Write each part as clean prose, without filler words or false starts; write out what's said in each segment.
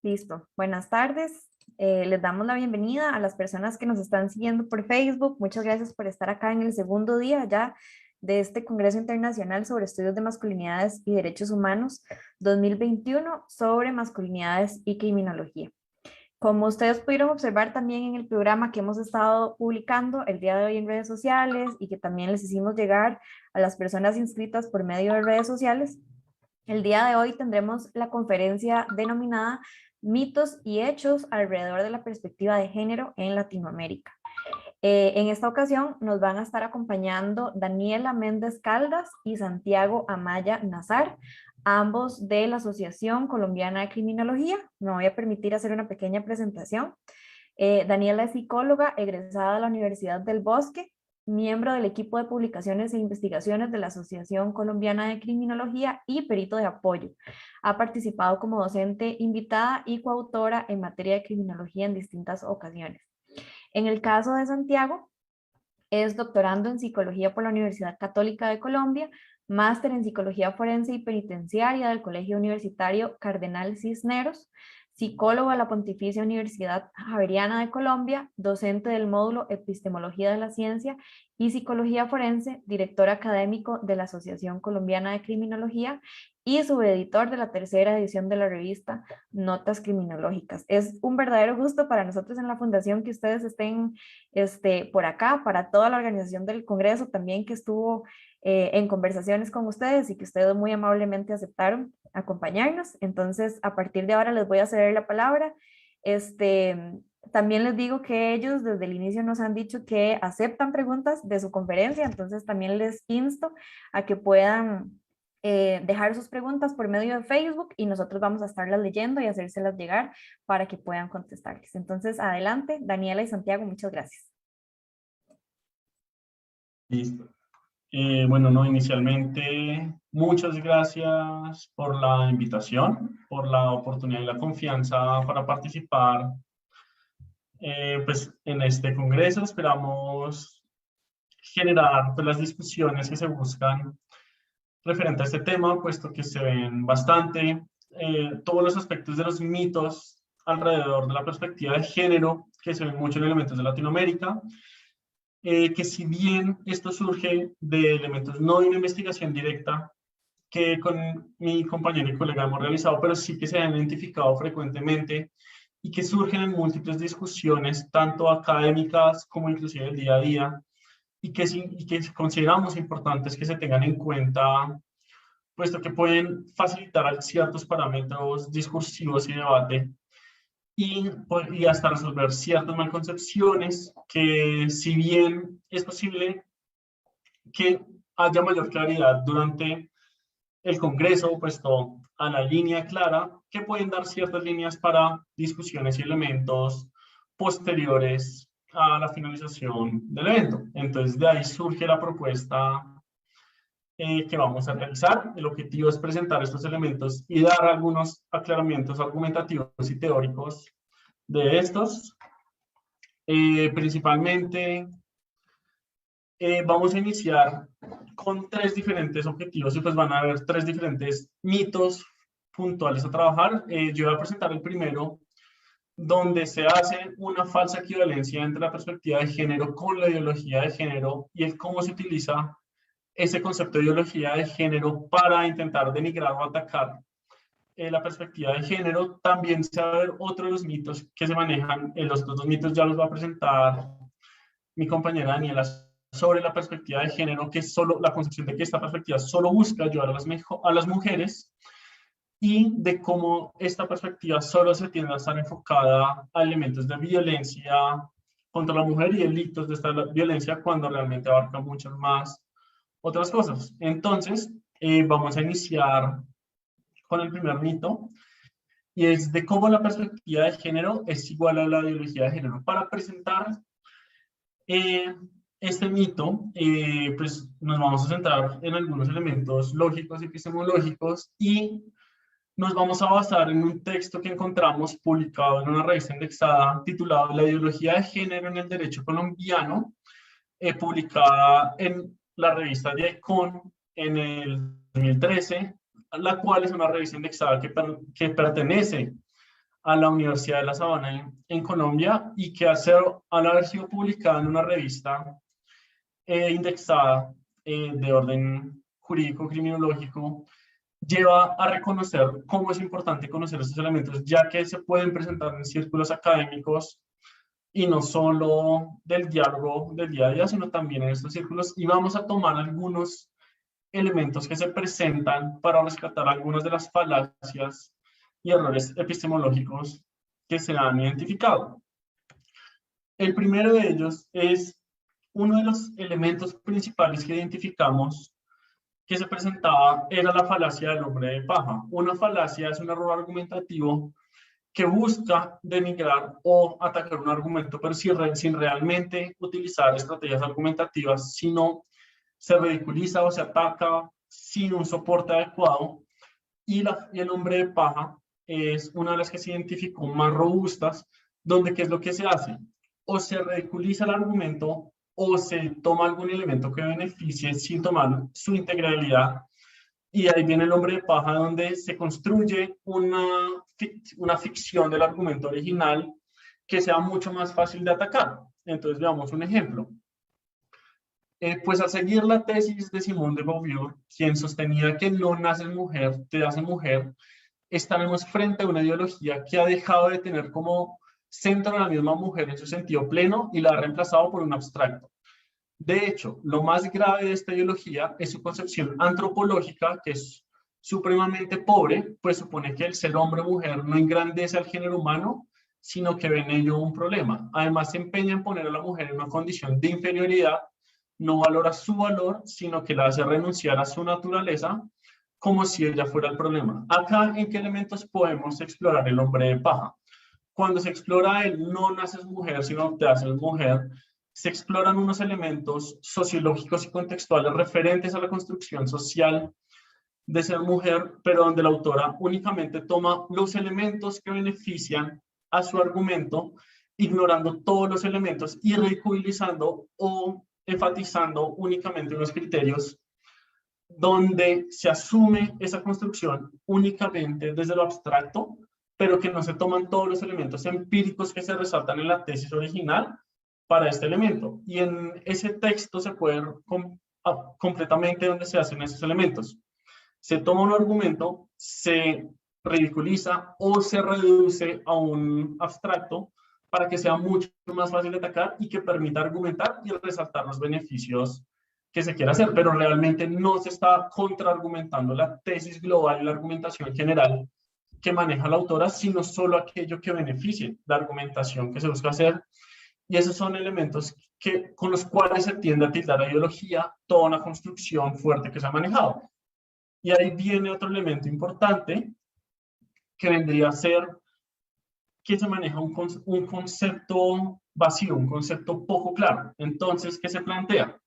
Listo. Buenas tardes. Les damos la bienvenida a las personas que nos están siguiendo por Facebook. Muchas gracias por estar acá en el segundo día ya de este Congreso Internacional sobre Estudios de Masculinidades y Derechos Humanos 2021 sobre masculinidades y criminología. Como ustedes pudieron observar también en el programa que hemos estado publicando el día de hoy en redes sociales y que también les hicimos llegar a las personas inscritas por medio de redes sociales, el día de hoy tendremos la conferencia denominada Mitos y Hechos alrededor de la perspectiva de género en Latinoamérica. En esta ocasión nos van a estar acompañando Daniela Méndez Caldas y Santiago Amaya Nazar, ambos de la Asociación Colombiana de Criminología. Me voy a permitir hacer una pequeña presentación. Daniela es psicóloga egresada de la Universidad del Bosque, miembro del equipo de publicaciones e investigaciones de la Asociación Colombiana de Criminología y perito de apoyo. Ha participado como docente invitada y coautora en materia de criminología en distintas ocasiones. En el caso de Santiago, es doctorando en psicología por la Universidad Católica de Colombia, máster en psicología forense y penitenciaria del Colegio Universitario Cardenal Cisneros, psicólogo de la Pontificia Universidad Javeriana de Colombia, docente del módulo Epistemología de la Ciencia y Psicología Forense, director académico de la Asociación Colombiana de Criminología y subeditor de la tercera edición de la revista Notas Criminológicas. Es un verdadero gusto para nosotros en la Fundación que ustedes estén por acá, para toda la organización del Congreso también que estuvo en conversaciones con ustedes y que ustedes muy amablemente aceptaron acompañarnos. Entonces, a partir de ahora les voy a ceder la palabra. También les digo que ellos desde el inicio nos han dicho que aceptan preguntas de su conferencia, entonces también les insto a que puedan dejar sus preguntas por medio de Facebook y nosotros vamos a estarlas leyendo y hacérselas llegar para que puedan contestarles. Entonces, adelante, Daniela y Santiago, muchas gracias. Listo. Bueno, no, inicialmente, muchas gracias por la invitación, por la oportunidad y la confianza para participar pues, en este congreso. Esperamos generar pues, las discusiones que se buscan referente a este tema, puesto que se ven bastante todos los aspectos de los mitos alrededor de la perspectiva de género, que se ven mucho en elementos de Latinoamérica. Que si bien esto surge de elementos no de una investigación directa que con mi compañero y colega hemos realizado, pero sí que se han identificado frecuentemente y que surgen en múltiples discusiones, tanto académicas como inclusive del día a día, y que consideramos importantes que se tengan en cuenta, puesto que pueden facilitar ciertos parámetros discursivos y debate y hasta resolver ciertas malconcepciones que, si bien es posible que haya mayor claridad durante el Congreso, puesto a la línea clara, que pueden dar ciertas líneas para discusiones y elementos posteriores a la finalización del evento. Entonces, de ahí surge la propuesta que vamos a realizar. El objetivo es presentar estos elementos y dar algunos aclaramientos argumentativos y teóricos de estos. Principalmente vamos a iniciar con tres diferentes objetivos y pues van a haber tres diferentes mitos puntuales a trabajar. Yo voy a presentar el primero, donde se hace una falsa equivalencia entre la perspectiva de género con la ideología de género y el cómo se utiliza ese concepto de ideología de género para intentar denigrar o atacar la perspectiva de género. También se va a ver otro de los mitos que se manejan. Los dos mitos ya los va a presentar mi compañera Daniela, sobre la perspectiva de género, que es solo la concepción de que esta perspectiva solo busca ayudar a las mujeres, y de cómo esta perspectiva solo se tiende a estar enfocada a elementos de violencia contra la mujer y delitos de esta violencia, cuando realmente abarca muchas más otras cosas. Entonces, vamos a iniciar con el primer mito, y es de cómo la perspectiva de género es igual a la ideología de género. Para presentar este mito, pues nos vamos a centrar en algunos elementos lógicos y epistemológicos, y nos vamos a basar en un texto que encontramos publicado en una revista indexada titulado La ideología de género en el derecho colombiano, publicada en la revista de ICON en el 2013, la cual es una revista indexada que pertenece a la Universidad de La Sabana en Colombia, y que al haber sido publicada en una revista indexada de orden jurídico criminológico, lleva a reconocer cómo es importante conocer estos elementos, ya que se pueden presentar en círculos académicos y no solo del diálogo del día a día, sino también en estos círculos. Y vamos a tomar algunos elementos que se presentan para rescatar algunas de las falacias y errores epistemológicos que se han identificado. El primero de ellos es uno de los elementos principales que identificamos que se presentaba era la falacia del hombre de paja. Una falacia es un error argumentativo que busca denigrar o atacar un argumento, pero sin realmente utilizar estrategias argumentativas, sino se ridiculiza o se ataca sin un soporte adecuado. Y el hombre de paja es una de las que se identificó más robustas, donde ¿qué es lo que se hace? O se ridiculiza el argumento o se toma algún elemento que beneficie sin tomar su integralidad. Y ahí viene el hombre de paja, donde se construye una ficción del argumento original que sea mucho más fácil de atacar. Entonces veamos un ejemplo. Pues al seguir la tesis de Simone de Beauvoir, quien sostenía que no naces mujer, te hace mujer, estaremos frente a una ideología que ha dejado de tener como centro a la misma mujer en su sentido pleno y la ha reemplazado por un abstracto. De hecho, lo más grave de esta ideología es su concepción antropológica, que es supremamente pobre, pues supone que el ser hombre o mujer no engrandece al género humano, sino que ve en ello un problema. Además, se empeña en poner a la mujer en una condición de inferioridad, no valora su valor, sino que la hace renunciar a su naturaleza, como si ella fuera el problema. Acá, ¿en qué elementos podemos explorar el hombre de paja? Cuando se explora el no naces mujer, sino te haces mujer, se exploran unos elementos sociológicos y contextuales referentes a la construcción social de ser mujer, pero donde la autora únicamente toma los elementos que benefician a su argumento, ignorando todos los elementos y ridiculizando o enfatizando únicamente unos criterios donde se asume esa construcción únicamente desde lo abstracto, pero que no se toman todos los elementos empíricos que se resaltan en la tesis original para este elemento. Y en ese texto se puede ver completamente dónde se hacen esos elementos. Se toma un argumento, se ridiculiza o se reduce a un abstracto para que sea mucho más fácil de atacar y que permita argumentar y resaltar los beneficios que se quiera hacer, pero realmente no se está contraargumentando la tesis global y la argumentación general que maneja la autora, sino solo aquello que beneficie la argumentación que se busca hacer. Y esos son elementos con los cuales se tiende a tildar a ideología toda una construcción fuerte que se ha manejado. Y ahí viene otro elemento importante que vendría a ser que se maneja un concepto vacío, un concepto poco claro. Entonces, ¿qué se plantea?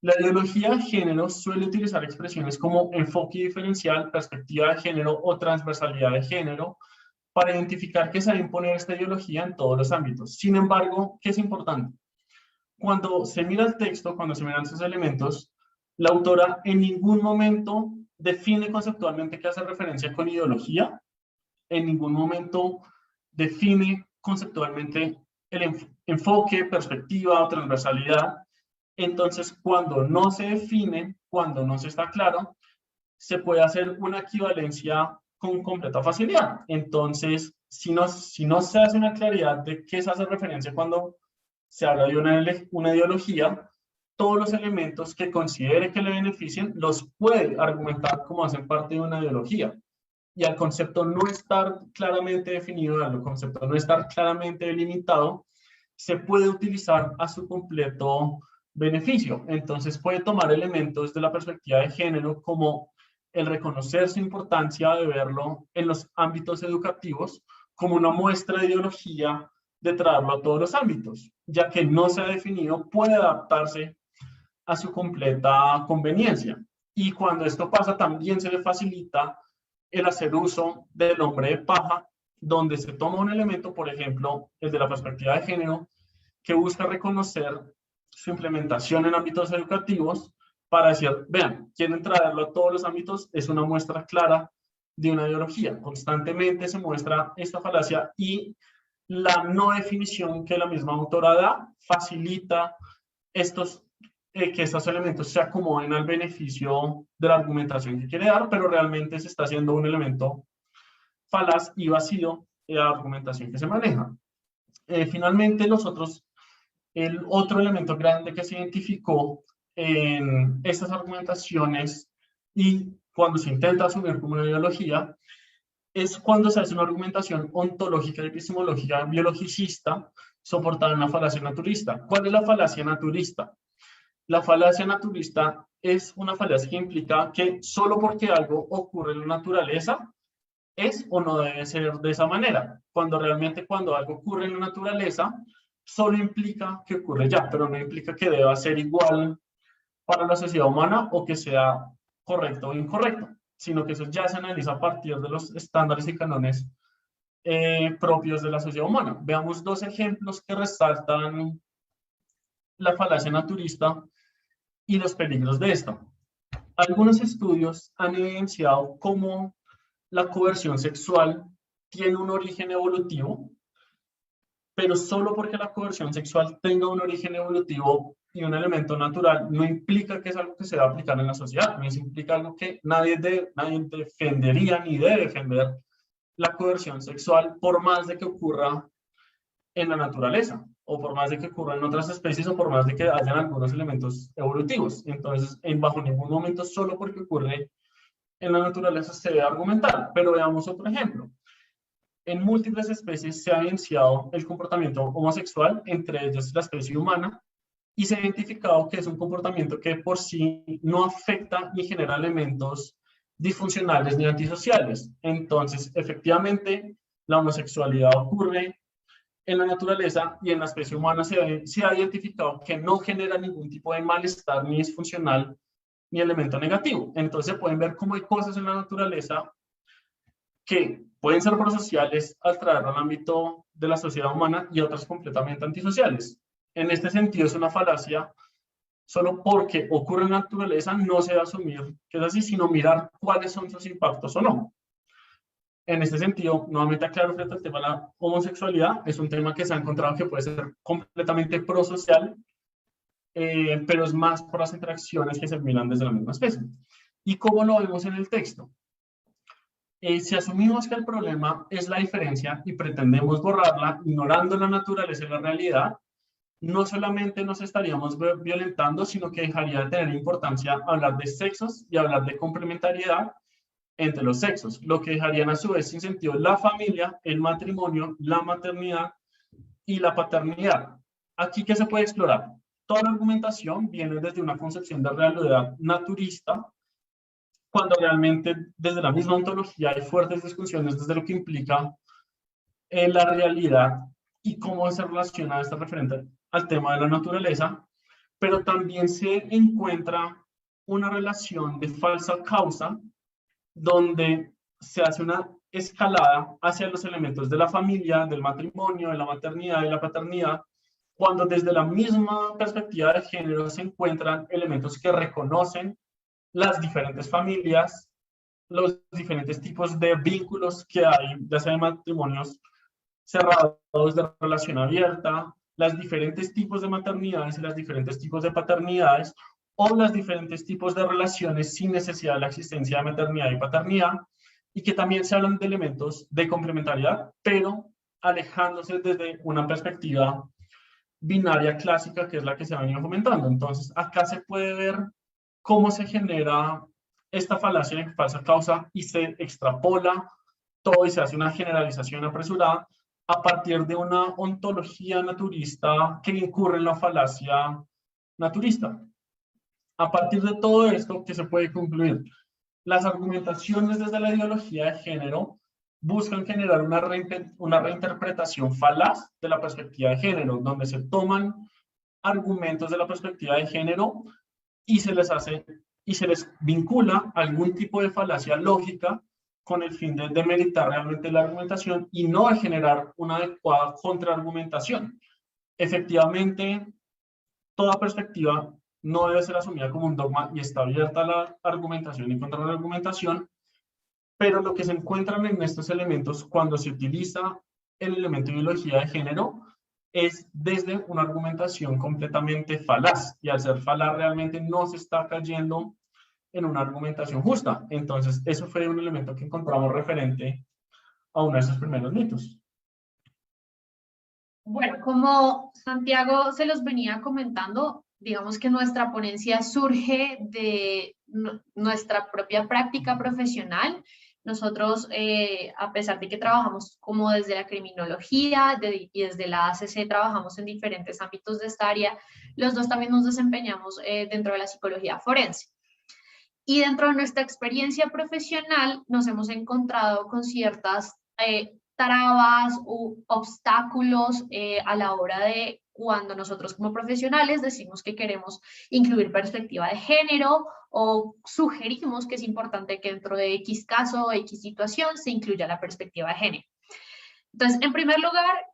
La ideología de género suele utilizar expresiones como enfoque diferencial, perspectiva de género o transversalidad de género para identificar que se debe imponer esta ideología en todos los ámbitos. Sin embargo, ¿qué es importante? Cuando se mira el texto, cuando se miran sus elementos, la autora en ningún momento define conceptualmente qué hace referencia con ideología, en ningún momento define conceptualmente el enfoque, perspectiva o transversalidad. Entonces, cuando no se define, cuando no se está claro, se puede hacer una equivalencia con completa facilidad. Entonces, si no se hace una claridad de qué se hace referencia cuando se habla de una ideología, todos los elementos que considere que le beneficien los puede argumentar como hacen parte de una ideología. Y al concepto no estar claramente definido, al concepto no estar claramente delimitado, se puede utilizar a su completo beneficio. Entonces puede tomar elementos de la perspectiva de género como el reconocer su importancia de verlo en los ámbitos educativos como una muestra de ideología de traerlo a todos los ámbitos, ya que no se ha definido, puede adaptarse a su completa conveniencia. Y cuando esto pasa, también se le facilita el hacer uso del hombre de paja, donde se toma un elemento, por ejemplo, el de la perspectiva de género, que busca reconocer su implementación en ámbitos educativos para decir, vean, quieren traerlo a todos los ámbitos, es una muestra clara de una ideología. Constantemente se muestra esta falacia y la no definición que la misma autora da facilita que estos elementos se acomoden al beneficio de la argumentación que quiere dar, pero realmente se está haciendo un elemento falaz y vacío de la argumentación que se maneja. Finalmente, el otro elemento grande que se identificó en estas argumentaciones y cuando se intenta asumir como una ideología es cuando se hace una argumentación ontológica, epistemológica, biologicista, soportada en la falacia naturista. ¿Cuál es la falacia naturista? La falacia naturista es una falacia que implica que solo porque algo ocurre en la naturaleza es o no debe ser de esa manera, cuando realmente cuando algo ocurre en la naturaleza solo implica que ocurre ya, pero no implica que deba ser igual para la sociedad humana o que sea correcto o incorrecto, sino que eso ya se analiza a partir de los estándares y cánones propios de la sociedad humana. Veamos dos ejemplos que resaltan la falacia naturista y los peligros de esta. Algunos estudios han evidenciado cómo la coerción sexual tiene un origen evolutivo, pero solo porque la coerción sexual tenga un origen evolutivo y un elemento natural, no implica que es algo que se va a aplicar en la sociedad, no implica algo que nadie defendería ni debe defender la coerción sexual por más de que ocurra en la naturaleza, o por más de que ocurra en otras especies, o por más de que hayan algunos elementos evolutivos. Entonces, bajo ningún momento, solo porque ocurre en la naturaleza se debe argumentar. Pero veamos otro ejemplo. En múltiples especies se ha evidenciado el comportamiento homosexual, entre ellos la especie humana, y se ha identificado que es un comportamiento que por sí no afecta ni genera elementos disfuncionales ni antisociales. Entonces, efectivamente, la homosexualidad ocurre en la naturaleza y en la especie humana se ha identificado que no genera ningún tipo de malestar ni disfuncional ni elemento negativo. Entonces pueden ver cómo hay cosas en la naturaleza que pueden ser prosociales al traerlo al ámbito de la sociedad humana y otras completamente antisociales. En este sentido es una falacia, solo porque ocurre en la naturaleza no se debe asumir que es así, sino mirar cuáles son sus impactos o no. En este sentido, nuevamente aclaro frente al tema de la homosexualidad, es un tema que se ha encontrado que puede ser completamente prosocial, pero es más por las interacciones que se miran desde la misma especie. ¿Y cómo lo vemos en el texto? Si asumimos que el problema es la diferencia y pretendemos borrarla, ignorando la naturaleza y la realidad, no solamente nos estaríamos violentando, sino que dejaría de tener importancia hablar de sexos y hablar de complementariedad entre los sexos, lo que dejarían a su vez sin sentido la familia, el matrimonio, la maternidad y la paternidad. Aquí, ¿qué se puede explorar? Toda la argumentación viene desde una concepción de realidad naturista, cuando realmente desde la misma ontología hay fuertes discusiones desde lo que implica la realidad y cómo se relaciona esta referente al tema de la naturaleza, pero también se encuentra una relación de falsa causa donde se hace una escalada hacia los elementos de la familia, del matrimonio, de la maternidad y la paternidad, cuando desde la misma perspectiva de género se encuentran elementos que reconocen las diferentes familias, los diferentes tipos de vínculos que hay, ya sea de matrimonios cerrados, de relación abierta, los diferentes tipos de maternidades y los diferentes tipos de paternidades, o los diferentes tipos de relaciones sin necesidad de la existencia de maternidad y paternidad, y que también se hablan de elementos de complementariedad, pero alejándose desde una perspectiva binaria clásica, que es la que se ha venido fomentando. Entonces, acá se puede ver cómo se genera esta falacia de falsa causa y se extrapola todo y se hace una generalización apresurada a partir de una ontología naturista que incurre en la falacia naturista. A partir de todo esto, ¿qué se puede concluir? Las argumentaciones desde la ideología de género buscan generar una reinterpretación falaz de la perspectiva de género, donde se toman argumentos de la perspectiva de género y se les vincula algún tipo de falacia lógica con el fin de demeritar realmente la argumentación y no de generar una adecuada contraargumentación. Efectivamente, toda perspectiva no debe ser asumida como un dogma y está abierta a la argumentación y contraargumentación, pero lo que se encuentran en estos elementos cuando se utiliza el elemento de ideología de género es desde una argumentación completamente falaz, y al ser falaz realmente no se está cayendo en una argumentación justa. Entonces, eso fue un elemento que encontramos referente a uno de esos primeros mitos. Bueno, como Santiago se los venía comentando, digamos que nuestra ponencia surge de nuestra propia práctica profesional. Nosotros, a pesar de que trabajamos como desde la criminología y desde la ACC trabajamos en diferentes ámbitos de esta área, los dos también nos desempeñamos dentro de la psicología forense. Y dentro de nuestra experiencia profesional nos hemos encontrado con ciertas trabas u obstáculos a la hora de cuando nosotros como profesionales decimos que queremos incluir perspectiva de género o sugerimos que es importante que dentro de X caso o X situación se incluya la perspectiva de género. Entonces, en primer lugar,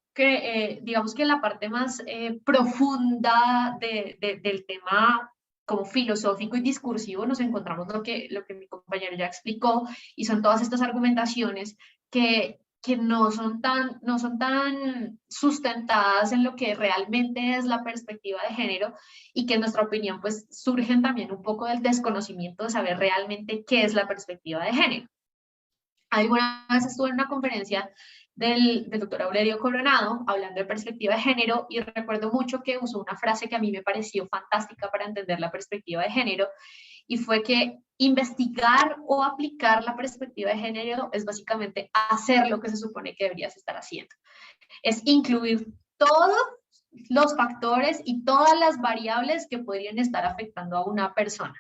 digamos que la parte más profunda del tema como filosófico y discursivo nos encontramos lo que mi compañero ya explicó, y son todas estas argumentaciones que no son tan sustentadas en lo que realmente es la perspectiva de género, y que en nuestra opinión pues surgen también un poco del desconocimiento de saber realmente qué es la perspectiva de género. Alguna vez estuve en una conferencia del doctor Aurelio Coronado hablando de perspectiva de género, y recuerdo mucho que usó una frase que a mí me pareció fantástica para entender la perspectiva de género, y fue que investigar o aplicar la perspectiva de género es básicamente hacer lo que se supone que deberías estar haciendo. Es incluir todos los factores y todas las variables que podrían estar afectando a una persona,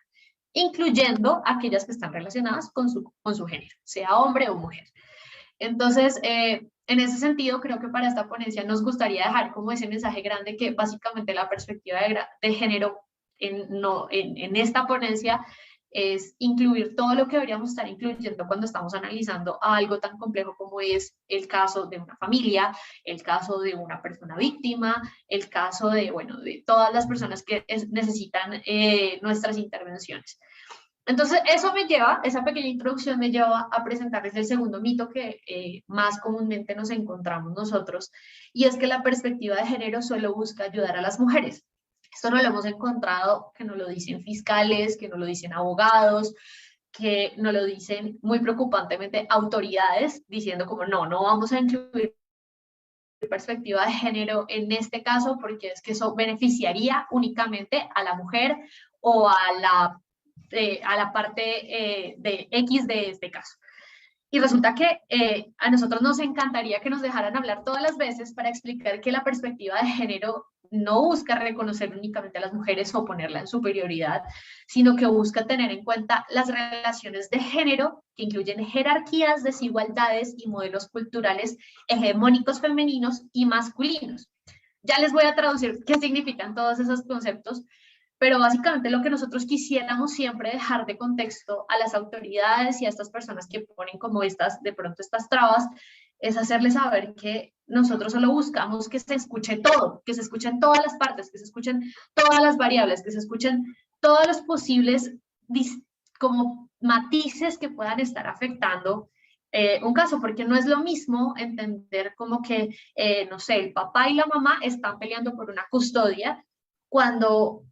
incluyendo aquellas que están relacionadas con su género, sea hombre o mujer. Entonces, en ese sentido, creo que para esta ponencia nos gustaría dejar como ese mensaje grande que básicamente la perspectiva de género en esta ponencia es incluir todo lo que deberíamos estar incluyendo cuando estamos analizando algo tan complejo como es el caso de una familia, el caso de una persona víctima, el caso de, bueno, de todas las personas que necesitan nuestras intervenciones. Entonces, esa pequeña introducción me lleva a presentarles el segundo mito que más comúnmente nos encontramos nosotros, y es que la perspectiva de género solo busca ayudar a las mujeres. Esto no lo hemos encontrado, que nos lo dicen fiscales, que nos lo dicen abogados, que nos lo dicen muy preocupantemente autoridades, diciendo como no vamos a incluir perspectiva de género en este caso porque es que eso beneficiaría únicamente a la mujer o a la parte de X de este caso. Y resulta que a nosotros nos encantaría que nos dejaran hablar todas las veces para explicar que la perspectiva de género no busca reconocer únicamente a las mujeres o ponerla en superioridad, sino que busca tener en cuenta las relaciones de género que incluyen jerarquías, desigualdades y modelos culturales hegemónicos femeninos y masculinos. Ya les voy a traducir qué significan todos esos conceptos, pero básicamente lo que nosotros quisiéramos siempre dejar de contexto a las autoridades y a estas personas que ponen como de pronto estas trabas, es hacerles saber que nosotros solo buscamos que se escuche todo, que se escuchen todas las partes, que se escuchen todas las variables, que se escuchen todos los posibles como matices que puedan estar afectando un caso, porque no es lo mismo entender como que, no sé, el papá y la mamá están peleando por una custodia, cuando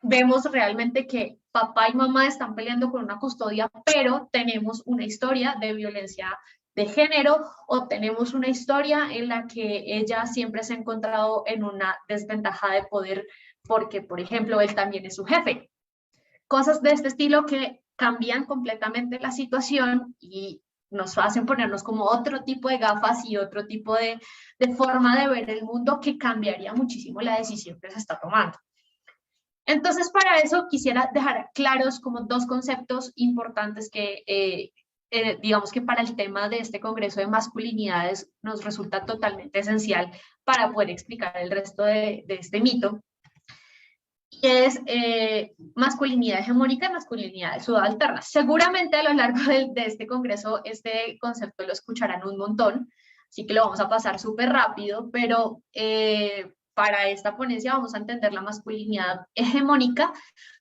vemos realmente que papá y mamá están peleando por una custodia, pero tenemos una historia de violencia de género, o tenemos una historia en la que ella siempre se ha encontrado en una desventaja de poder porque, por ejemplo, él también es su jefe. Cosas de este estilo que cambian completamente la situación y nos hacen ponernos como otro tipo de gafas y otro tipo de forma de ver el mundo que cambiaría muchísimo la decisión que se está tomando. Entonces, para eso quisiera dejar claros como dos conceptos importantes que digamos que para el tema de este Congreso de Masculinidades nos resulta totalmente esencial para poder explicar el resto de este mito, que es masculinidad hegemónica y masculinidad subalterna. Seguramente a lo largo de este Congreso este concepto lo escucharán un montón, así que lo vamos a pasar súper rápido, pero para esta ponencia vamos a entender la masculinidad hegemónica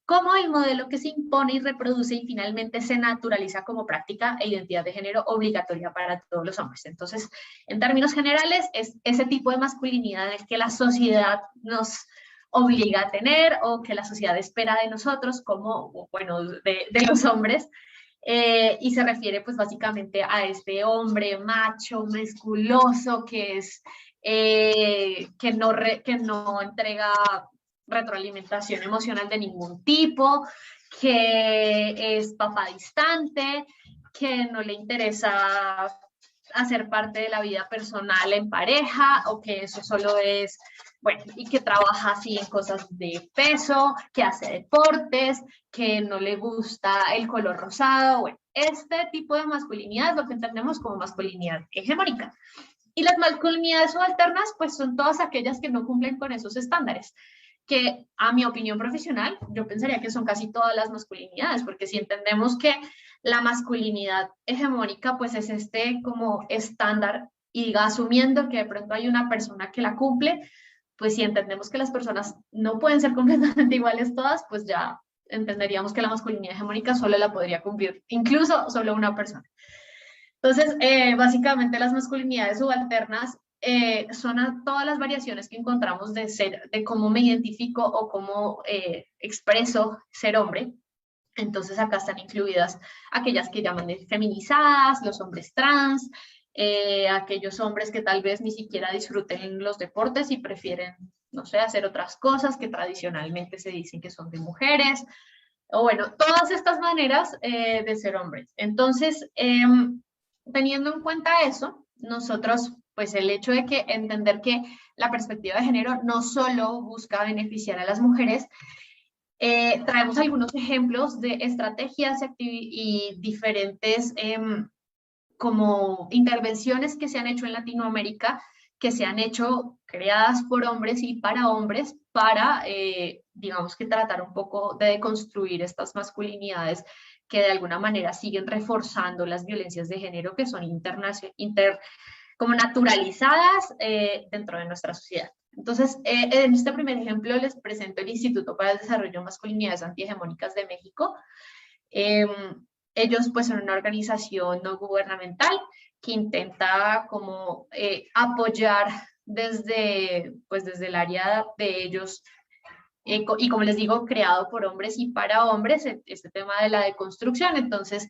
como el modelo que se impone y reproduce y finalmente se naturaliza como práctica e identidad de género obligatoria para todos los hombres. Entonces, en términos generales, es ese tipo de masculinidad en el que la sociedad nos obliga a tener o que la sociedad espera de nosotros como, bueno, de los hombres. Y se refiere pues básicamente a este hombre macho, musculoso, que es que no entrega retroalimentación emocional de ningún tipo, que es papá distante, que no le interesa hacer parte de la vida personal en pareja, o que eso solo es, bueno, y que trabaja así en cosas de peso, que hace deportes, que no le gusta el color rosado. Bueno, este tipo de masculinidad es lo que entendemos como masculinidad hegemónica. Y las masculinidades subalternas, pues son todas aquellas que no cumplen con esos estándares, que a mi opinión profesional, yo pensaría que son casi todas las masculinidades, porque si entendemos que la masculinidad hegemónica, pues es este como estándar, y asumiendo que de pronto hay una persona que la cumple, pues si entendemos que las personas no pueden ser completamente iguales todas, pues ya entenderíamos que la masculinidad hegemónica solo la podría cumplir incluso solo una persona. Entonces, básicamente las masculinidades subalternas son todas las variaciones que encontramos de cómo me identifico o cómo expreso ser hombre. Entonces acá están incluidas aquellas que llaman de feminizadas, los hombres trans, aquellos hombres que tal vez ni siquiera disfruten los deportes y prefieren, no sé, hacer otras cosas que tradicionalmente se dicen que son de mujeres, o bueno, todas estas maneras de ser hombres. Entonces, teniendo en cuenta eso, nosotros, pues el hecho de que entender que la perspectiva de género no solo busca beneficiar a las mujeres, traemos algunos ejemplos de estrategias y diferentes como intervenciones que se han hecho en Latinoamérica, que se han hecho creadas por hombres y para hombres, para, digamos que tratar un poco de deconstruir estas masculinidades que de alguna manera siguen reforzando las violencias de género que son como naturalizadas dentro de nuestra sociedad. Entonces, en este primer ejemplo les presento el Instituto para el Desarrollo de Masculinidades Antihegemónicas de México. Ellos pues son una organización no gubernamental que intenta como apoyar desde el área de ellos, y como les digo, creado por hombres y para hombres, este tema de la deconstrucción. Entonces,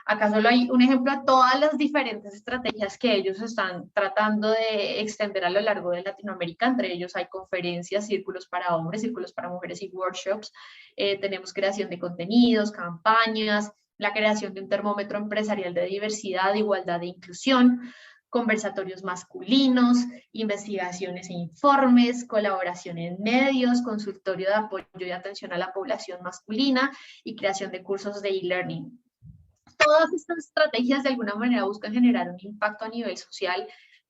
acá solo hay un ejemplo de todas las diferentes estrategias que ellos están tratando de extender a lo largo de Latinoamérica. Entre ellos hay conferencias, círculos para hombres, círculos para mujeres y workshops. Tenemos creación de contenidos, campañas, la creación de un termómetro empresarial de diversidad, igualdad e inclusión, conversatorios masculinos, investigaciones e informes, colaboración en medios, consultorio de apoyo y atención a la población masculina y creación de cursos de e-learning. Todas estas estrategias de alguna manera buscan generar un impacto a nivel social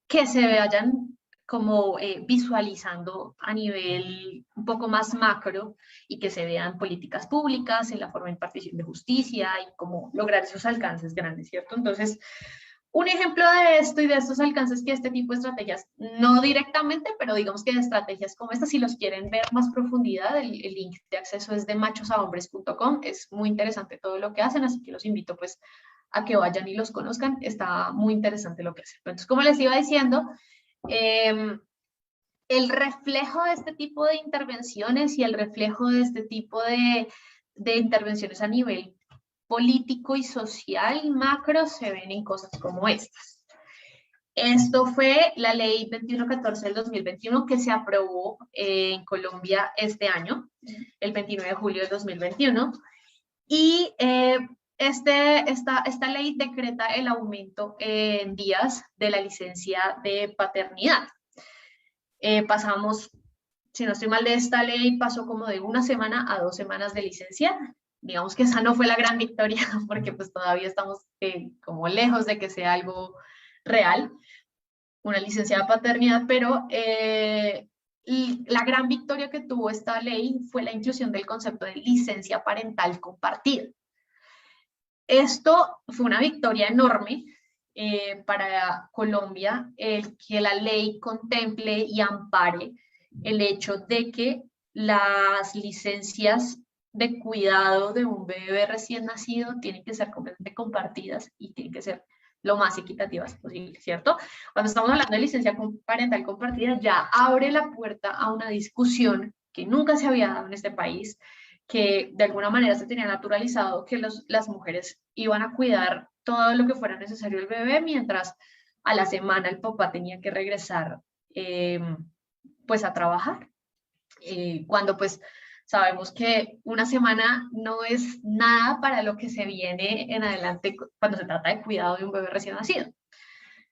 que se vayan como visualizando a nivel un poco más macro y que se vean políticas públicas en la forma de impartición de justicia y cómo lograr esos alcances grandes, ¿cierto? Entonces, un ejemplo de esto y de estos alcances que este tipo de estrategias, no directamente, pero digamos que de estrategias como esta, si los quieren ver más profundidad, el link de acceso es de machosahombres.com, es muy interesante todo lo que hacen, así que los invito pues a que vayan y los conozcan, está muy interesante lo que hacen. Entonces, como les iba diciendo, el reflejo de este tipo de intervenciones y el reflejo de este tipo de intervenciones a nivel político y social y macro se ven en cosas como estas. Esto fue la ley 2114 del 2021 que se aprobó en Colombia este año, el 29 de julio del 2021, y esta ley decreta el aumento en días de la licencia de paternidad. Pasamos, si no estoy mal, de esta ley pasó como de 1 semana a 2 semanas de licencia. Digamos que esa no fue la gran victoria porque pues todavía estamos como lejos de que sea algo real, una licencia de paternidad, pero la gran victoria que tuvo esta ley fue la inclusión del concepto de licencia parental compartida. Esto fue una victoria enorme para Colombia, que la ley contemple y ampare el hecho de que las licencias de cuidado de un bebé recién nacido tienen que ser completamente compartidas y tienen que ser lo más equitativas posible, ¿cierto? Cuando estamos hablando de licencia parental compartida, ya abre la puerta a una discusión que nunca se había dado en este país, que de alguna manera se tenía naturalizado que las mujeres iban a cuidar todo lo que fuera necesario el bebé, mientras a la semana el papá tenía que regresar pues a trabajar. Cuando pues sabemos que una semana no es nada para lo que se viene en adelante cuando se trata de cuidado de un bebé recién nacido.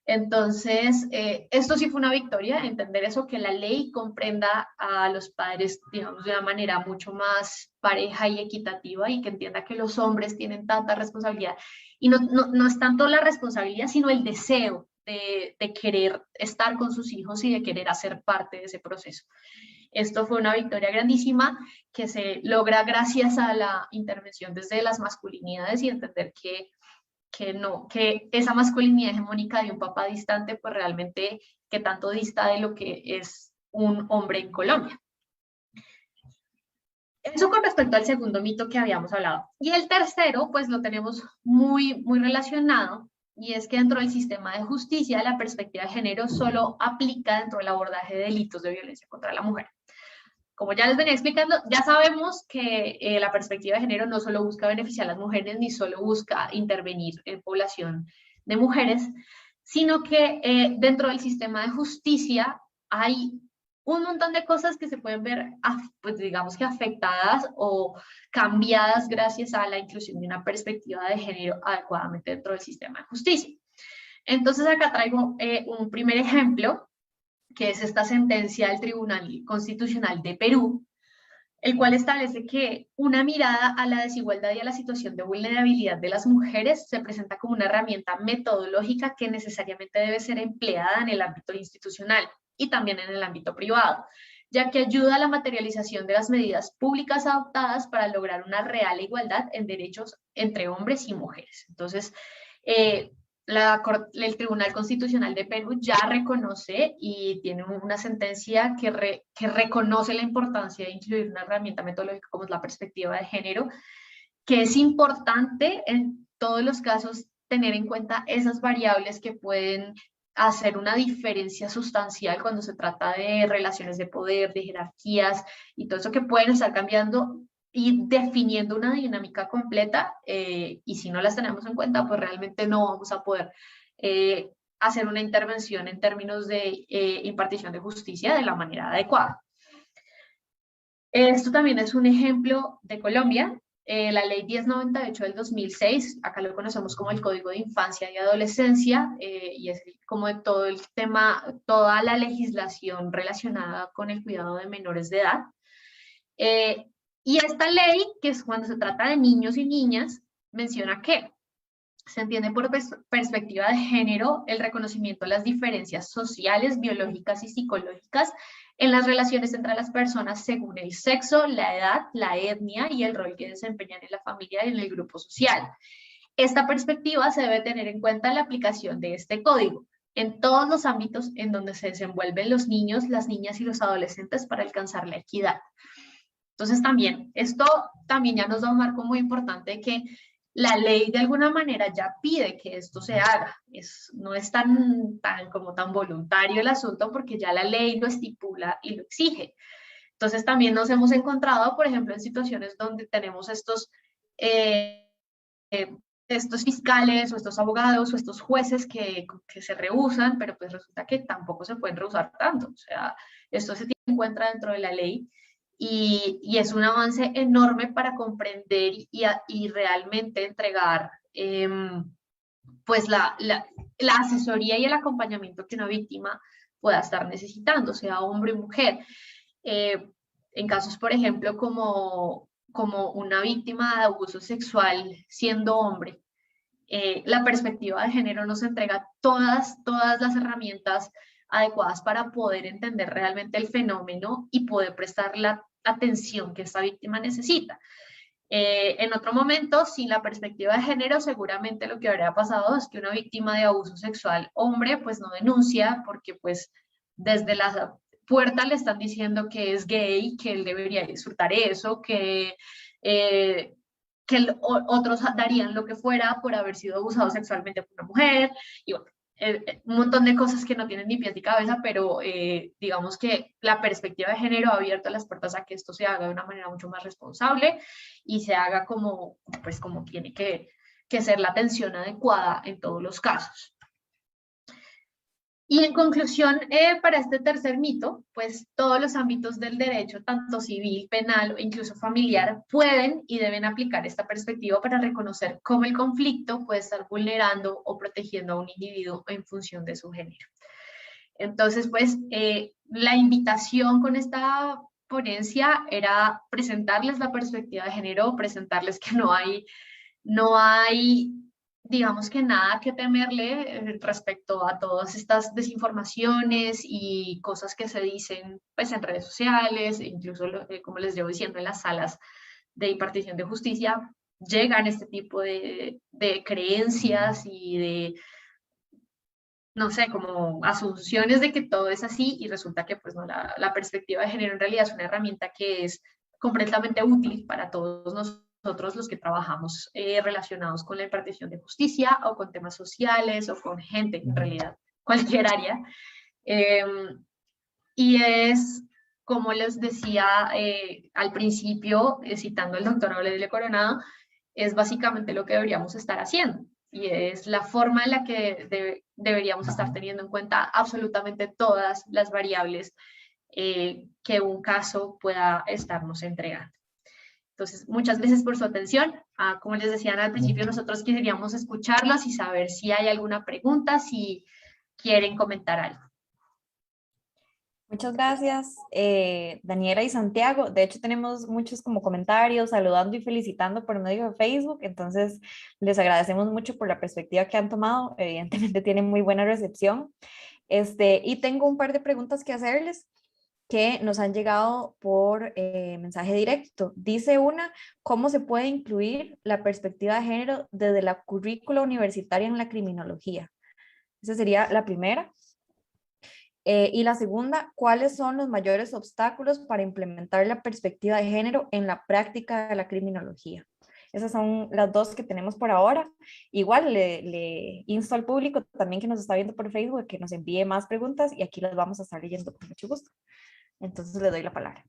Entonces, esto sí fue una victoria, entender eso, que la ley comprenda a los padres, digamos, de una manera mucho más pareja y equitativa, y que entienda que los hombres tienen tanta responsabilidad. Y no es tanto la responsabilidad, sino el deseo de querer estar con sus hijos y de querer hacer parte de ese proceso. Esto fue una victoria grandísima que se logra gracias a la intervención desde las masculinidades y entender que esa masculinidad hegemónica de un papá distante, pues realmente que tanto dista de lo que es un hombre en Colombia. Eso con respecto al segundo mito que habíamos hablado. Y el tercero, pues lo tenemos muy relacionado, y es que dentro del sistema de justicia la perspectiva de género solo aplica dentro del abordaje de delitos de violencia contra la mujer. Como ya les venía explicando, ya sabemos que la perspectiva de género no solo busca beneficiar a las mujeres, ni solo busca intervenir en población de mujeres, sino que dentro del sistema de justicia hay un montón de cosas que se pueden ver, pues digamos que afectadas o cambiadas gracias a la inclusión de una perspectiva de género adecuadamente dentro del sistema de justicia. Entonces acá traigo un primer ejemplo, que es esta sentencia del Tribunal Constitucional de Perú, el cual establece que una mirada a la desigualdad y a la situación de vulnerabilidad de las mujeres se presenta como una herramienta metodológica que necesariamente debe ser empleada en el ámbito institucional y también en el ámbito privado, ya que ayuda a la materialización de las medidas públicas adoptadas para lograr una real igualdad en derechos entre hombres y mujeres. Entonces, el Tribunal Constitucional de Perú ya reconoce y tiene una sentencia que reconoce la importancia de incluir una herramienta metodológica como es la perspectiva de género, que es importante en todos los casos tener en cuenta esas variables que pueden hacer una diferencia sustancial cuando se trata de relaciones de poder, de jerarquías y todo eso que pueden estar cambiando y definiendo una dinámica completa, y si no las tenemos en cuenta, pues realmente no vamos a poder hacer una intervención en términos de impartición de justicia de la manera adecuada. Esto también es un ejemplo de Colombia. La ley 1098 del 2006, acá lo conocemos como el Código de Infancia y Adolescencia, y es como de todo el tema, toda la legislación relacionada con el cuidado de menores de edad. Y esta ley, que es cuando se trata de niños y niñas, menciona que se entiende por perspectiva de género el reconocimiento de las diferencias sociales, biológicas y psicológicas en las relaciones entre las personas según el sexo, la edad, la etnia y el rol que desempeñan en la familia y en el grupo social. Esta perspectiva se debe tener en cuenta en la aplicación de este código en todos los ámbitos en donde se desenvuelven los niños, las niñas y los adolescentes para alcanzar la equidad. Entonces también, esto también ya nos da un marco muy importante de que la ley de alguna manera ya pide que esto se haga. No es tan voluntario el asunto porque ya la ley lo estipula y lo exige. Entonces también nos hemos encontrado, por ejemplo, en situaciones donde tenemos estos fiscales o estos abogados o estos jueces que se rehúsan, pero pues resulta que tampoco se pueden rehusar tanto. O sea, esto se tiene en cuenta dentro de la ley. Y es un avance enorme para comprender y realmente entregar pues la asesoría y el acompañamiento que una víctima pueda estar necesitando, sea hombre o mujer. En casos, por ejemplo, como una víctima de abuso sexual siendo hombre, la perspectiva de género nos entrega todas las herramientas adecuadas para poder entender realmente el fenómeno y poder prestar la atención que esta víctima necesita. En otro momento, sin la perspectiva de género, seguramente lo que habría pasado es que una víctima de abuso sexual hombre pues no denuncia porque pues desde puerta le están diciendo que es gay, que él debería disfrutar eso, que otros darían lo que fuera por haber sido abusado sexualmente por una mujer, y bueno, un montón de cosas que no tienen ni pies ni cabeza, pero digamos que la perspectiva de género ha abierto las puertas a que esto se haga de una manera mucho más responsable y se haga como, pues, como tiene que ser la atención adecuada en todos los casos. Y en conclusión, para este tercer mito, pues todos los ámbitos del derecho, tanto civil, penal o incluso familiar, pueden y deben aplicar esta perspectiva para reconocer cómo el conflicto puede estar vulnerando o protegiendo a un individuo en función de su género. Entonces, pues, la invitación con esta ponencia era presentarles la perspectiva de género, presentarles que no hay digamos que nada que temerle respecto a todas estas desinformaciones y cosas que se dicen pues en redes sociales, incluso como les llevo diciendo en las salas de impartición de justicia, llegan este tipo de creencias y de, no sé, como asunciones de que todo es así y resulta que pues no, la perspectiva de género en realidad es una herramienta que es completamente útil para todos nosotros los que trabajamos relacionados con la impartición de justicia o con temas sociales o con gente, en realidad, cualquier área. Y es, como les decía al principio, citando al doctor Aurelio Coronado, es básicamente lo que deberíamos estar haciendo. Y es la forma en la que deberíamos estar teniendo en cuenta absolutamente todas las variables que un caso pueda estarnos entregando. Entonces, muchas gracias por su atención. Como les decían al principio, nosotros queríamos escucharlos y saber si hay alguna pregunta, si quieren comentar algo. Muchas gracias, Daniela y Santiago. De hecho, tenemos muchos como comentarios, saludando y felicitando por medio de Facebook. Entonces, les agradecemos mucho por la perspectiva que han tomado. Evidentemente, tienen muy buena recepción. Y tengo un par de preguntas que hacerles que nos han llegado por mensaje directo. Dice una, ¿cómo se puede incluir la perspectiva de género desde la currícula universitaria en la criminología? Esa sería la primera. Y la segunda, ¿cuáles son los mayores obstáculos para implementar la perspectiva de género en la práctica de la criminología? Esas son las dos que tenemos por ahora. Igual le insto al público también que nos está viendo por Facebook que nos envíe más preguntas y aquí las vamos a estar leyendo con mucho gusto. Entonces le doy la palabra.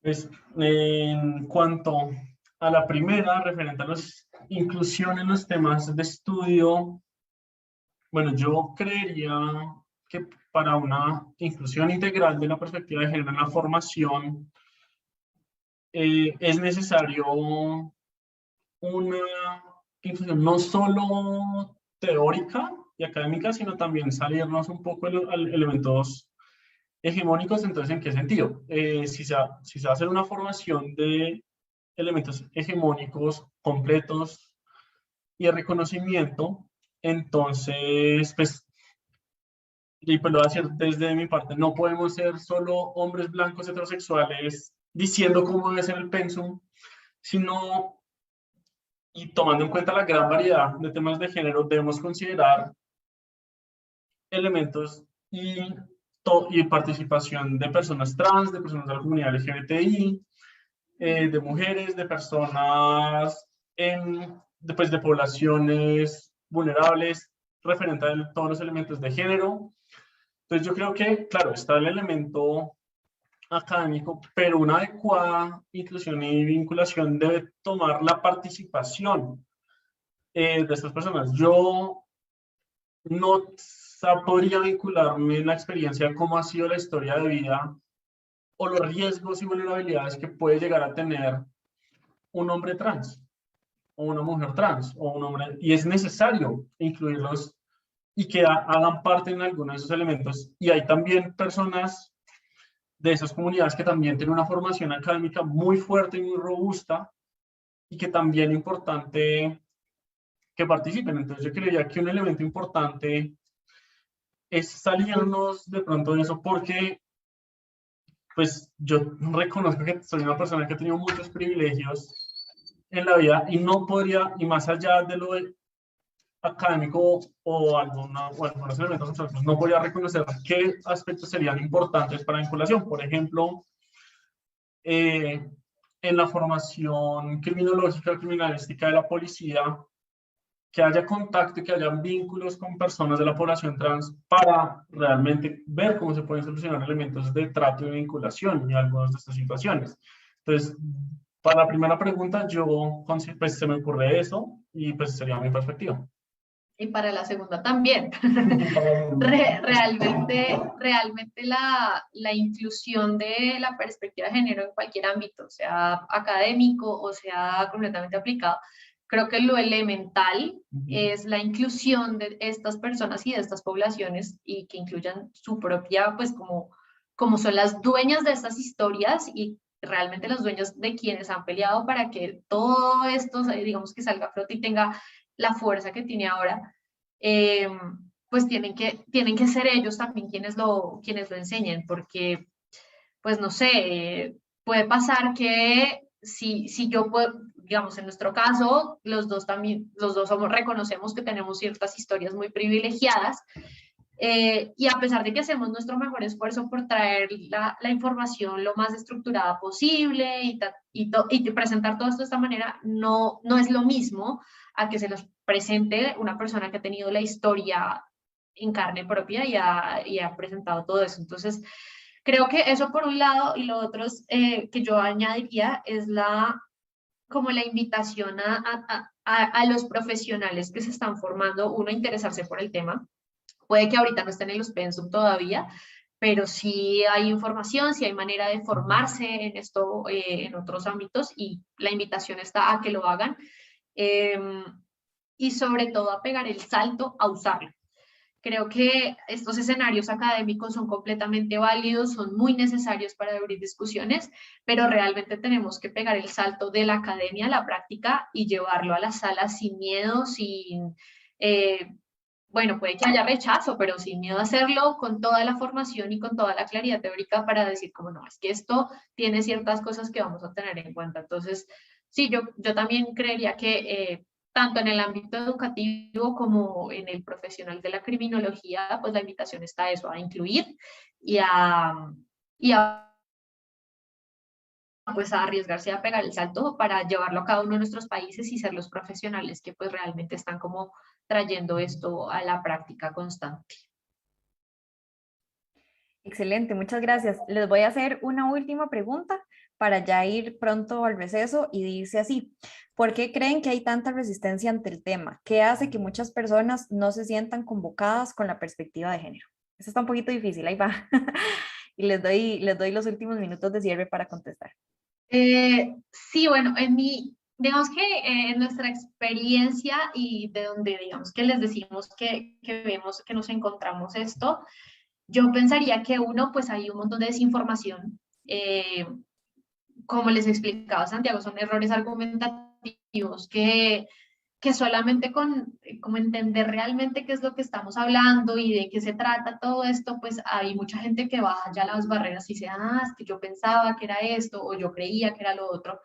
Pues, en cuanto a la primera, referente a la inclusión en los temas de estudio, bueno, yo creería que para una inclusión integral de la perspectiva de género en la formación, es necesario una inclusión no solo teórica y académica, sino también salirnos un poco de los elementos hegemónicos. Entonces, ¿en qué sentido? Si se va a hacer una formación de elementos hegemónicos completos y de reconocimiento, entonces, pues, y pues lo voy a decir desde mi parte, no podemos ser solo hombres blancos heterosexuales diciendo cómo debe ser el pensum, sino, y tomando en cuenta la gran variedad de temas de género, debemos considerar elementos y participación de personas trans, de personas de la comunidad LGBTI, de mujeres, de personas de poblaciones vulnerables, referente a todos los elementos de género. Entonces yo creo que, claro, está el elemento académico, pero una adecuada inclusión y vinculación debe tomar la participación de estas personas. Yo no podría vincularme en la experiencia de cómo ha sido la historia de vida o los riesgos y vulnerabilidades que puede llegar a tener un hombre trans o una mujer trans o un hombre, y es necesario incluirlos y que hagan parte en algunos de esos elementos. Y hay también personas de esas comunidades que también tienen una formación académica muy fuerte y muy robusta y que también es importante que participen. Entonces yo creería que un elemento importante es salirnos de pronto de eso, porque pues yo reconozco que soy una persona que ha tenido muchos privilegios en la vida y no podría, y más allá de lo de académico o algunos elementos abstractos, no voy a reconocer qué aspectos serían importantes para la vinculación. Por ejemplo, en la formación criminológica, criminalística de la policía, que haya contacto y que haya vínculos con personas de la población trans para realmente ver cómo se pueden solucionar elementos de trato y vinculación y algunas de estas situaciones. Entonces, para la primera pregunta, pues se me ocurre eso y pues sería mi perspectiva. Y para la segunda también. Realmente la inclusión de la perspectiva de género en cualquier ámbito, sea académico o sea completamente aplicado, creo que lo elemental es la inclusión de estas personas y de estas poblaciones y que incluyan su propia, pues como son las dueñas de estas historias y realmente los dueños de quienes han peleado para que todo esto, digamos, que salga a flote y tenga la fuerza que tiene ahora, pues tienen que ser ellos también quienes lo enseñen, porque, pues no sé, puede pasar que si yo puedo, digamos, en nuestro caso, los dos reconocemos que tenemos ciertas historias muy privilegiadas, y a pesar de que hacemos nuestro mejor esfuerzo por traer la información lo más estructurada posible y presentar todo esto de esta manera, no es lo mismo a que se los presente una persona que ha tenido la historia en carne propia y ha presentado todo eso. Entonces, creo que eso por un lado, y lo otro que yo añadiría es como la invitación a los profesionales que se están formando, uno, a interesarse por el tema. Puede que ahorita no estén en los pensum todavía, pero sí hay información, sí hay manera de formarse en esto, en otros ámbitos, y la invitación está a que lo hagan, y sobre todo a pegar el salto a usarlo. Creo que estos escenarios académicos son completamente válidos, son muy necesarios para abrir discusiones, pero realmente tenemos que pegar el salto de la academia a la práctica y llevarlo a la sala sin miedo, sin... bueno, puede que haya rechazo, pero sin miedo a hacerlo, con toda la formación y con toda la claridad teórica para decir, como no, es que esto tiene ciertas cosas que vamos a tener en cuenta. Entonces, sí, yo también creería que tanto en el ámbito educativo como en el profesional de la criminología, pues la invitación está a eso, a incluir y pues a arriesgarse a pegar el salto para llevarlo a cada uno de nuestros países y ser los profesionales que pues realmente están como trayendo esto a la práctica constante. Excelente, muchas gracias. Les voy a hacer una última pregunta para ya ir pronto al receso y dice así: ¿por qué creen que hay tanta resistencia ante el tema? ¿Qué hace que muchas personas no se sientan convocadas con la perspectiva de género? Eso está un poquito difícil, ahí va. Y les doy los últimos minutos de cierre para contestar. Sí, bueno, digamos que en nuestra experiencia y de donde digamos que les decimos que vemos, que nos encontramos esto, yo pensaría que uno, pues hay un montón de desinformación. Como les explicaba Santiago, son errores argumentativos que solamente con como entender realmente qué es lo que estamos hablando y de qué se trata todo esto, pues hay mucha gente que baja ya las barreras y dice, es que yo pensaba que era esto o yo creía que era lo otro.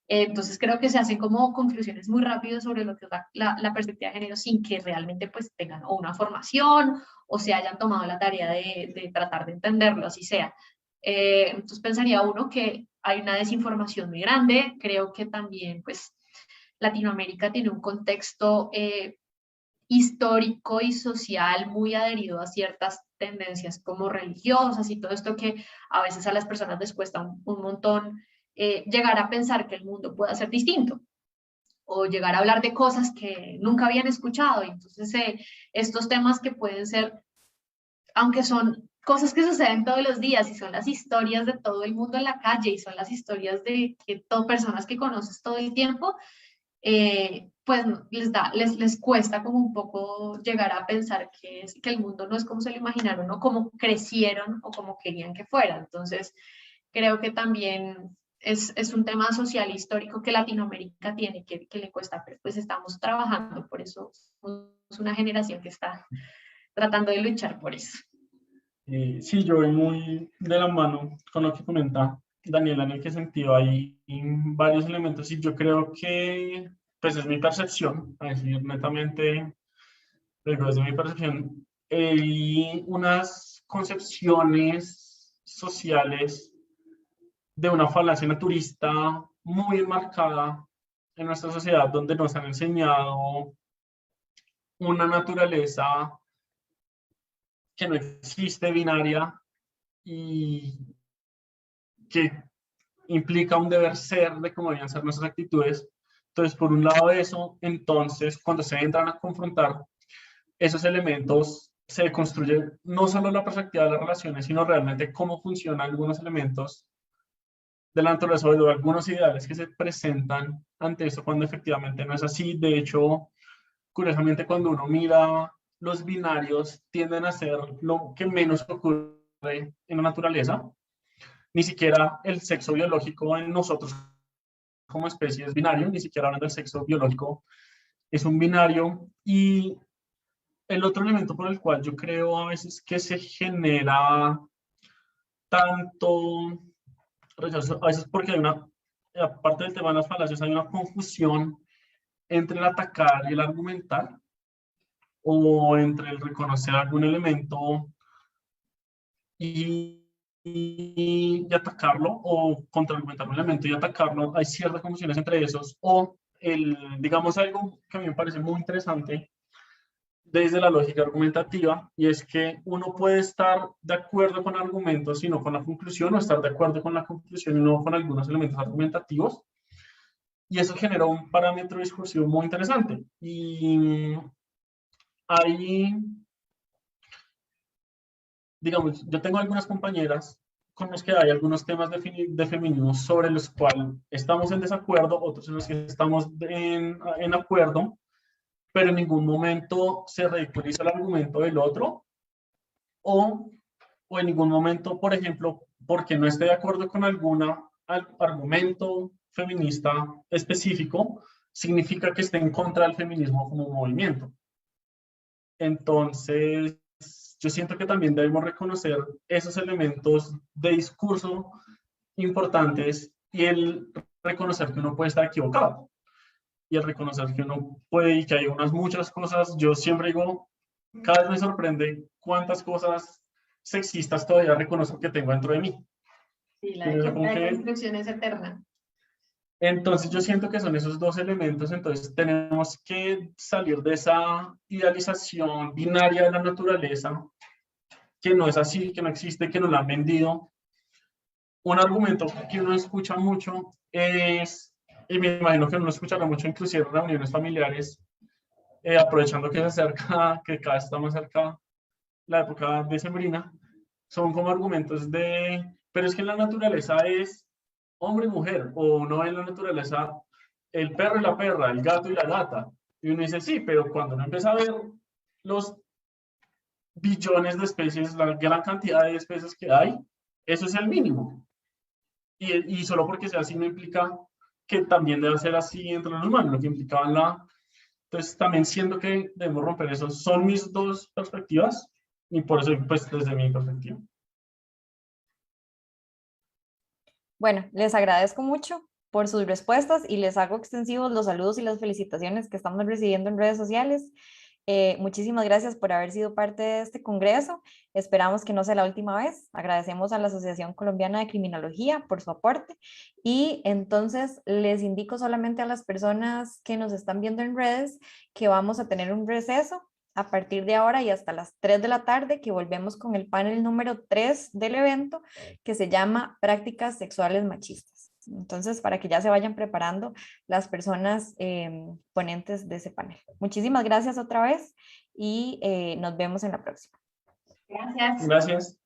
Entonces creo que se hacen como conclusiones muy rápidas sobre lo que es la perspectiva de género sin que realmente pues tengan o una formación o se hayan tomado la tarea de tratar de entenderlo, así sea. Entonces pensaría uno que hay una desinformación muy grande. Creo que también pues Latinoamérica tiene un contexto histórico y social muy adherido a ciertas tendencias como religiosas y todo esto que a veces a las personas les cuesta un montón llegar a pensar que el mundo pueda ser distinto o llegar a hablar de cosas que nunca habían escuchado. Y entonces estos temas que pueden ser, aunque son cosas que suceden todos los días y son las historias de todo el mundo en la calle y son las historias de personas que conoces todo el tiempo, pues les cuesta como un poco llegar a pensar que el mundo no es como se lo imaginaron o como crecieron o como querían que fuera. Entonces, creo que también es un tema social histórico que Latinoamérica tiene, que le cuesta, pero pues estamos trabajando por eso. Somos una generación que está tratando de luchar por eso. Sí, yo voy muy de la mano con lo que comenta Daniela, en el que sentido hay varios elementos y yo creo que, pues es mi percepción, a decir netamente Pero desde mi percepción, hay unas concepciones sociales de una falacia naturista muy enmarcada en nuestra sociedad, donde nos han enseñado una naturaleza que no existe, binaria, y que implica un deber ser de cómo deben ser nuestras actitudes. Entonces, por un lado eso, entonces, cuando se entran a confrontar esos elementos, se construye no solo la perspectiva de las relaciones, sino realmente cómo funcionan algunos elementos de la naturaleza o de algunos ideales que se presentan ante eso cuando efectivamente no es así. De hecho, curiosamente, cuando uno mira los binarios, tienden a ser lo que menos ocurre en la naturaleza. Ni siquiera el sexo biológico en nosotros como especie es binario, ni siquiera hablando del sexo biológico es un binario. Y el otro elemento por el cual yo creo a veces que se genera tanto rechazo, a veces porque hay una, aparte del tema de las falacias, hay una confusión entre el atacar y el argumentar, o entre el reconocer algún elemento y atacarlo, o contraargumentar un elemento y atacarlo. Hay ciertas confusiones entre esos, o digamos algo que a mí me parece muy interesante desde la lógica argumentativa, y es que uno puede estar de acuerdo con argumentos y no con la conclusión, o estar de acuerdo con la conclusión y no con algunos elementos argumentativos, y eso genera un parámetro discursivo muy interesante. Y ahí, digamos, yo tengo algunas compañeras con los que hay algunos temas de feminismo sobre los cuales estamos en desacuerdo, otros en los que estamos en acuerdo, pero en ningún momento se ridiculiza el argumento del otro, o en ningún momento, por ejemplo, porque no esté de acuerdo con algún argumento feminista específico, significa que esté en contra del feminismo como movimiento. Entonces, yo siento que también debemos reconocer esos elementos de discurso importantes, y el reconocer que uno puede estar equivocado, y el reconocer que uno puede y que hay unas muchas cosas. Yo siempre digo, cada vez me sorprende cuántas cosas sexistas todavía reconozco que tengo dentro de mí. Sí, la construcción es eterna. Entonces yo siento que son esos dos elementos. Entonces tenemos que salir de esa idealización binaria de la naturaleza, que no es así, que no existe, que nos la han vendido. Un argumento que uno escucha mucho es, y me imagino que uno escuchará mucho inclusive en reuniones familiares, aprovechando que se acerca, que cada vez está más cerca la época decembrina, son como argumentos de, pero es que en la naturaleza es hombre y mujer, o no en la naturaleza el perro y la perra, el gato y la gata. Y uno dice, sí, pero cuando uno empieza a ver los billones de especies, la gran cantidad de especies que hay, eso es el mínimo. Y solo porque sea así no implica que también debe ser así entre los humanos, lo que implicaba en la... Entonces también siento que debemos romper eso. Son mis dos perspectivas, y por eso, pues, desde mi perspectiva. Bueno, les agradezco mucho por sus respuestas y les hago extensivos los saludos y las felicitaciones que estamos recibiendo en redes sociales. Muchísimas gracias por haber sido parte de este congreso. Esperamos que no sea la última vez. Agradecemos a la Asociación Colombiana de Criminología por su aporte. Y entonces les indico solamente a las personas que nos están viendo en redes que vamos a tener un receso a partir de ahora y hasta las 3 de la tarde, que volvemos con el panel número 3 del evento, que se llama Prácticas Sexuales Machistas. Entonces, para que ya se vayan preparando las personas ponentes de ese panel. Muchísimas gracias otra vez y nos vemos en la próxima. Gracias. Gracias.